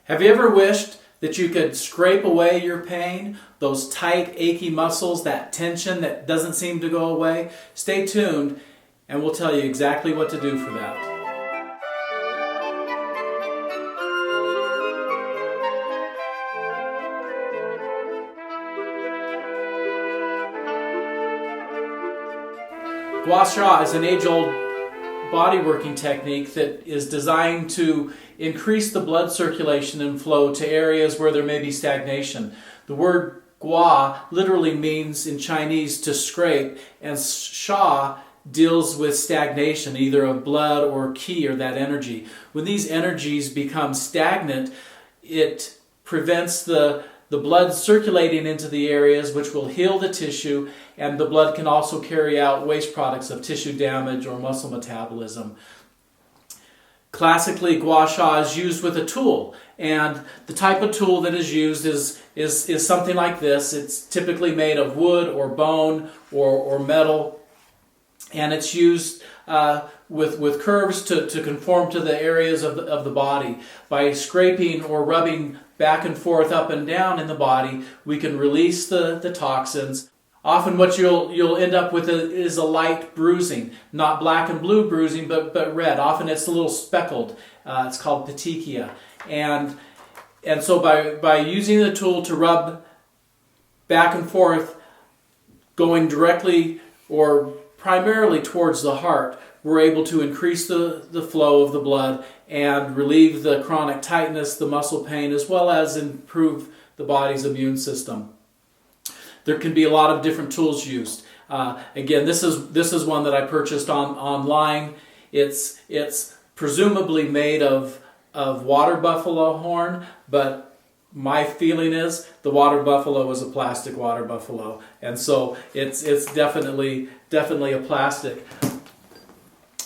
Have you ever wished that you could scrape away your pain, those tight, achy muscles, that tension that doesn't seem to go away? Stay tuned and we'll tell you exactly what to do for that. Gua Sha is an age-old bodyworking technique that is designed to increase the blood circulation and flow to areas where there may be stagnation. The word Gua literally means in Chinese to scrape, and Sha deals with stagnation, either of blood or qi, or that energy. When these energies become stagnant, it prevents the blood circulating into the areas, which will heal the tissue, and the blood can also carry out waste products of tissue damage or muscle metabolism. Classically, Gua Sha is used with a tool, and the type of tool that is used is something like this. It's typically made of wood or bone or metal, and it's used with curves to conform to the areas of the body. By scraping or rubbing back and forth, up and down in the body, we can release the toxins. Often what you'll end up with is a light bruising, not black and blue bruising, but red. Often it's a little speckled. It's called petechia. And so by using the tool to rub back and forth, going directly or primarily towards the heart, we're able to increase the flow of the blood and relieve the chronic tightness, the muscle pain, as well as improve the body's immune system. There can be a lot of different tools used. Again, this is one that I purchased online. It's presumably made of water buffalo horn, but my feeling is the water buffalo is a plastic water buffalo, and so it's definitely a plastic.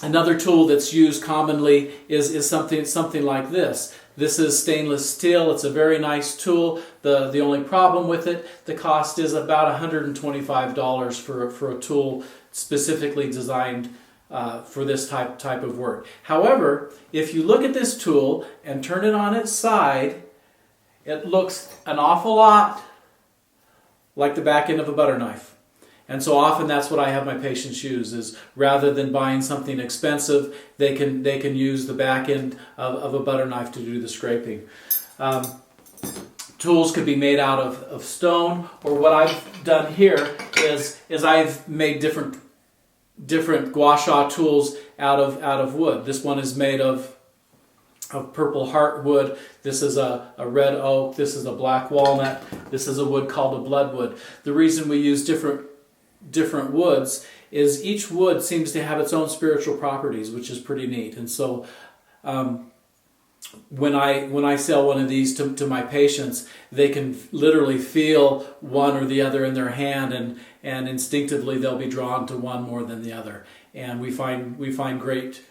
Another tool that's used commonly is something like this. This is stainless steel. It's a very nice tool. The only problem with it, the cost is about $125 for a tool specifically designed for this type of work. However, if you look at this tool and turn it on its side, it looks an awful lot like the back end of a butter knife. And so often that's what I have my patients use, is rather than buying something expensive, they can use the back end of a butter knife to do the scraping. Tools could be made out of stone, or what I've done here is I've made different Gua Sha tools out of wood. This one is made of purple heartwood. This is a red oak. This is a black walnut. This is a wood called a bloodwood. The reason we use different woods is each wood seems to have its own spiritual properties, which is pretty neat. And so when I sell one of these to my patients, they can literally feel one or the other in their hand, and instinctively they'll be drawn to one more than the other. And we find great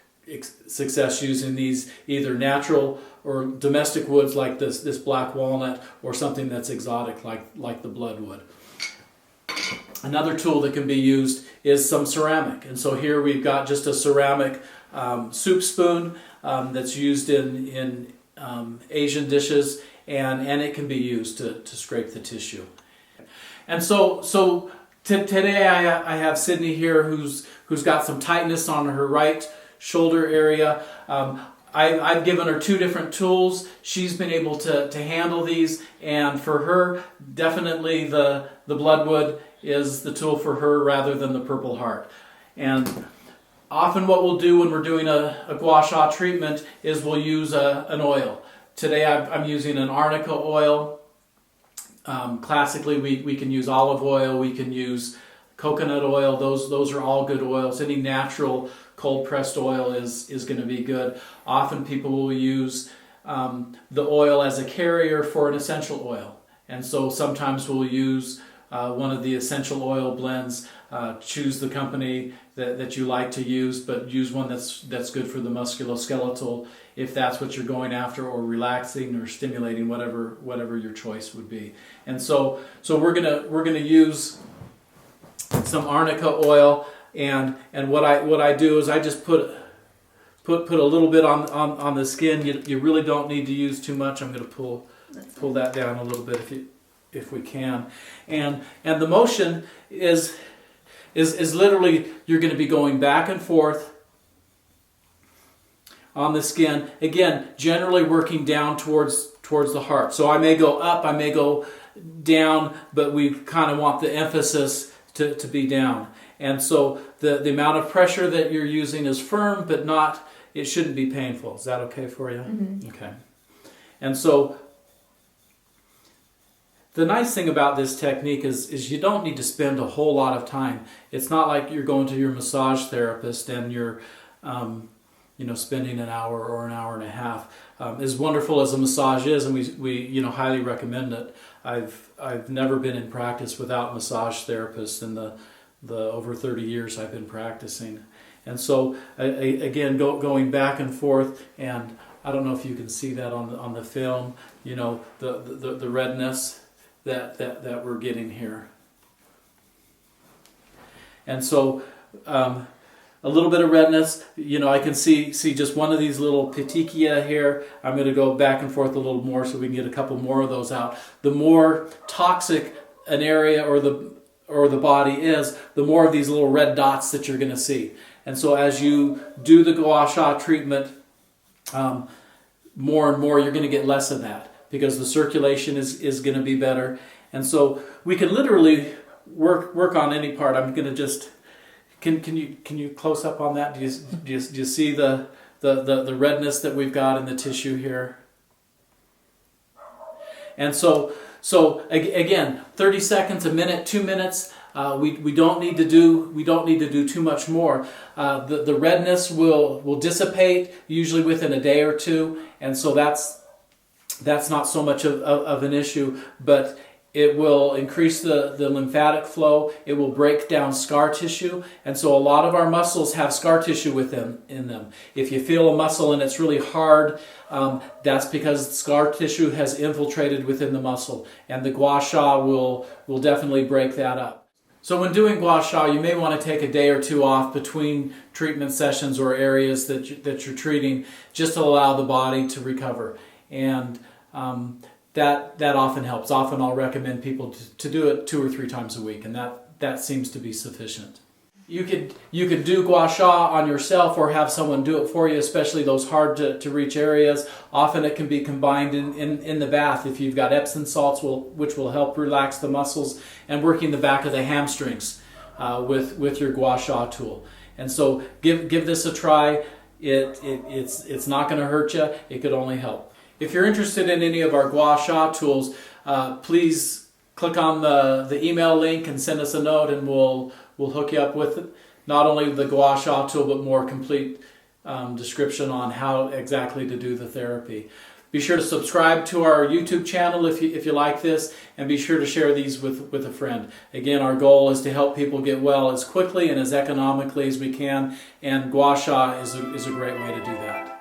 success using these either natural or domestic woods like this black walnut, or something that's exotic like the bloodwood. Another tool that can be used is some ceramic. And so here we've got just a ceramic soup spoon that's used in Asian dishes, and it can be used to scrape the tissue. And so today I have Sydney here who's got some tightness on her right shoulder area. I've given her two different tools. She's been able to handle these, and for her, definitely the bloodwood is the tool for her rather than the purple heart. And often what we'll do when we're doing a Gua Sha treatment is we'll use an oil. Today I'm using an Arnica oil. Classically we can use olive oil, we can use coconut oil. Those are all good oils. Any natural cold pressed oil is going to be good. Often people will use the oil as a carrier for an essential oil. And so sometimes we'll use one of the essential oil blends. Choose the company that you like to use, but use one that's good for the musculoskeletal, if that's what you're going after, or relaxing or stimulating, whatever your choice would be. And so we're gonna use some Arnica oil, and what I do is I just put put a little bit on the skin. You really don't need to use too much. I'm going to pull that down a little bit if we can. And the motion is literally, you're going to be going back and forth on the skin. Again, generally working down towards the heart. So I may go up, I may go down, but we kind of want the emphasis to be down. And so the amount of pressure that you're using is firm, but not, it shouldn't be painful. Is that okay for you? Mm-hmm. Okay. And so the nice thing about this technique is you don't need to spend a whole lot of time. It's not like you're going to your massage therapist and you're spending an hour or an hour and a half. As wonderful as a massage is, and we highly recommend it, I've never been in practice without massage therapists in the over 30 years I've been practicing. And so again, going back and forth, and I don't know if you can see that on the film, the redness that we're getting here. And so a little bit of redness, I can see just one of these little petechia here. I'm going to go back and forth a little more so we can get a couple more of those out. The more toxic an area or the body is, the more of these little red dots that you're going to see. And so as you do the Gua Sha treatment, more and more you're going to get less of that, because the circulation is going to be better. And so we can literally work on any part. I'm going to just, can you close up on that? Do you see the redness that we've got in the tissue here? And so again, 30 seconds, a minute, 2 minutes. We don't need to do too much more. The redness will dissipate usually within a day or two, and so that's not so much of an issue. But it will increase the lymphatic flow. It will break down scar tissue, and so a lot of our muscles have scar tissue in them. If you feel a muscle and it's really hard, that's because scar tissue has infiltrated within the muscle, and the Gua Sha will definitely break that up. So when doing Gua Sha, you may want to take a day or two off between treatment sessions or areas that you're treating, just to allow the body to recover. And that often helps. Often I'll recommend people to do it 2 or 3 times a week, and that seems to be sufficient. You could do Gua Sha on yourself or have someone do it for you, especially those hard to reach areas. Often it can be combined in the bath if you've got Epsom salts, which will help relax the muscles, and working the back of the hamstrings with your Gua Sha tool. And so give this a try. It's not going to hurt you. It could only help. If you're interested in any of our Gua Sha tools, please click on the email link and send us a note, and we'll hook you up with not only the Gua Sha tool, but more complete description on how exactly to do the therapy. Be sure to subscribe to our YouTube channel if you like this, and be sure to share these with a friend. Again, our goal is to help people get well as quickly and as economically as we can, and Gua Sha is a great way to do that.